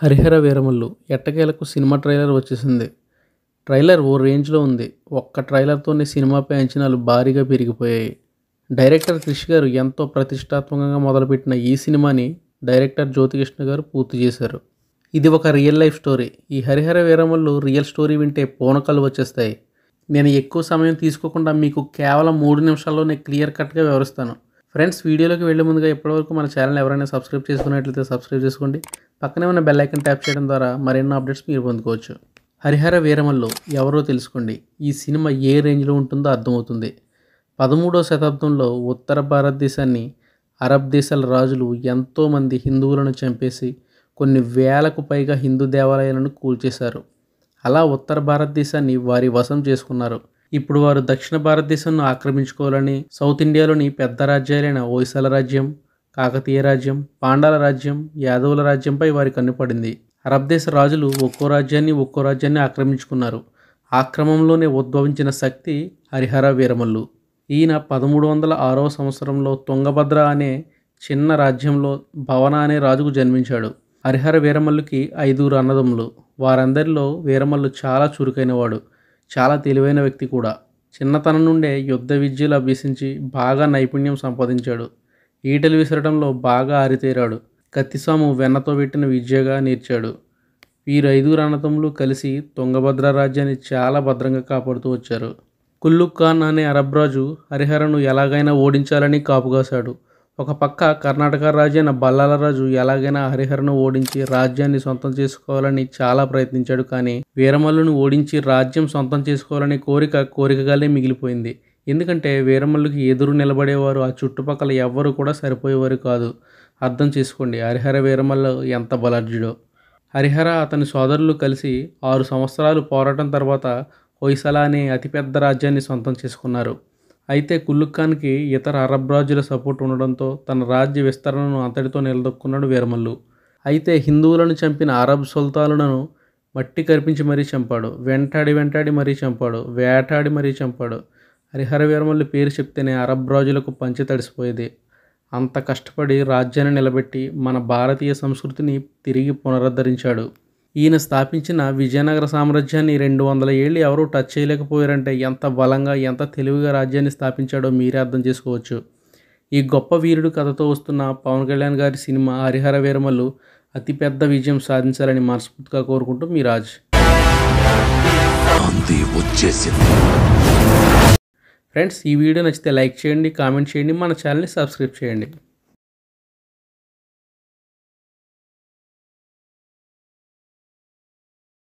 హరిహర వీరమల్లు ఎట్టకేలకు cinema trailer వచ్చేసింది. Trailer ఓ రేంజ్లో ఉంది. ఒక్క ట్రైలర్తోనే సినిమాపై అంచనాలు భారీగా పెరిగిపోయాయి. డైరెక్టర్ క్రిష్ గారు ఎంతో ప్రతిష్టాత్మకంగా మొదలుపెట్టిన ఈ సినిమాని డైరెక్టర్ జ్యోతికృష్ణ గారు పూర్తి చేశారు. ఇది ఒక రియల్ లైఫ్ స్టోరీ. ఈ హరిహర వీరమల్లు రియల్ స్టోరీ వింటే పూనకాలు వచ్చేస్తాయి. నేను ఎక్కువ సమయం తీసుకోకుండా మీకు కేవలం 3 నిమిషాల్లోనే క్లియర్ కట్గా వివరిస్తాను. ఫ్రెండ్స్, వీడియోలోకి వెళ్ళే ముందుగా ఇప్పటివరకు మన ఛానల్ ఎవరైనా సబ్స్క్రైబ్ చేసుకున్నట్లయితే సబ్స్క్రైబ్ చేసుకోండి. పక్కనే ఉన్న బెల్ ఐకాన్ ట్యాప్ చేయడం ద్వారా మరెన్నో అప్డేట్స్ మీరు పొందుకోవచ్చు. హరిహర వీరమల్లు ఎవరో తెలుసుకోండి. ఈ సినిమా ఏ రేంజ్లో ఉంటుందో అర్థమవుతుంది. 13వ శతాబ్దంలో ఉత్తర భారతదేశాన్ని అరబ్ దేశాల రాజులు ఎంతోమంది హిందువులను చంపేసి కొన్ని వేలకు పైగా హిందూ దేవాలయాలను కూల్చేశారు. అలా ఉత్తర భారతదేశాన్ని వారి వశం చేసుకున్నారు. ఇప్పుడు వారు దక్షిణ భారతదేశాన్ని ఆక్రమించుకోవాలని సౌత్ ఇండియాలోని పెద్ద రాజ్యాలైన హొయసల రాజ్యం, కాకతీయ రాజ్యం, పాండాల రాజ్యం, యాదవుల రాజ్యంపై వారి కన్నుపడింది. అరబ్ దేశ రాజులు ఒక్కో రాజ్యాన్ని ఆక్రమించుకున్నారు. ఆ క్రమంలోనే ఉద్భవించిన శక్తి హరిహర వీరమల్లు. ఈయన 1306వ సంవత్సరంలో తుంగభద్ర అనే చిన్న రాజ్యంలో భవన అనే రాజుకు జన్మించాడు. హరిహర వీరమల్లుకి 5 అన్నదమ్ములు. వారందరిలో వీరమల్లు చాలా చురుకైనవాడు, చాలా తెలివైన వ్యక్తి కూడా. చిన్నతనం నుండే యుద్ధ విద్యలు అభ్యసించి బాగా నైపుణ్యం సంపాదించాడు. ఈటెలు విసరడంలో బాగా ఆరితేరాడు. కత్తిసాము వెన్నతో పెట్టిన విద్యగా నేర్చాడు. వీరు 5 అన్నదమ్ములు కలిసి తుంగభద్ర రాజ్యాన్ని చాలా భద్రంగా కాపాడుతూ వచ్చారు. కుల్లుక్ ఖాన్ అనే అరబ్ రాజు హరిహరను ఎలాగైనా ఓడించాలని కాపుగాశాడు. ఒక పక్క కర్ణాటక రాజైన బల్లాల రాజు ఎలాగైనా హరిహరను ఓడించి రాజ్యాన్ని సొంతం చేసుకోవాలని చాలా ప్రయత్నించాడు. కానీ వీరమల్లును ఓడించి రాజ్యం సొంతం చేసుకోవాలనే కోరికగానే మిగిలిపోయింది. ఎందుకంటే వీరమల్లుకి ఎదురు నిలబడేవారు ఆ చుట్టుపక్కల ఎవ్వరూ కూడా సరిపోయేవారు కాదు. అర్థం చేసుకోండి హరిహర వీరమల్లు ఎంత బలాఢ్యుడో. హరిహర అతని సోదరులు కలిసి 6 సంవత్సరాలు పోరాటం తర్వాత హొయసల అనే అతిపెద్ద రాజ్యాన్ని సొంతం చేసుకున్నారు. అయితే కుల్లుక్ ఖాన్కి ఇతర అరబ్ రాజుల సపోర్ట్ ఉండడంతో తన రాజ్య విస్తరణను అంతటితో నిలదొక్కున్నాడు వీరమల్లు. అయితే హిందువులను చంపిన అరబ్ సుల్తానులను మట్టి కరిపించి మరీ చంపాడు. వెంటాడి మరీ చంపాడు. వేటాడి మరీ చంపాడు. హరిహర వీరమల్లు పేరు చెప్తేనే అరబ్ రాజులకు పంచె తడిసిపోయేది. అంత కష్టపడి రాజ్యాన్ని నిలబెట్టి మన భారతీయ సంస్కృతిని తిరిగి పునరుద్ధరించాడు. ఈయన స్థాపించిన విజయనగర సామ్రాజ్యాన్ని 200 ఏళ్ళు ఎవరూ టచ్ చేయలేకపోయారంటే ఎంత బలంగా, ఎంత తెలివిగా రాజ్యాన్ని స్థాపించాడో మీరే అర్థం చేసుకోవచ్చు. ఈ గొప్ప వీరుడు కథతో వస్తున్న పవన్ కళ్యాణ్ గారి సినిమా హరిహర వీరమల్లు అతిపెద్ద విజయం సాధించాలని మనస్ఫూర్తిగా కోరుకుంటూ మీ రాజ్. ఫ్రెండ్స్, ఈ వీడియో నచ్చితే లైక్ చేయండి, కామెంట్ చేయండి, మన ఛానల్ని సబ్స్క్రైబ్ చేయండి.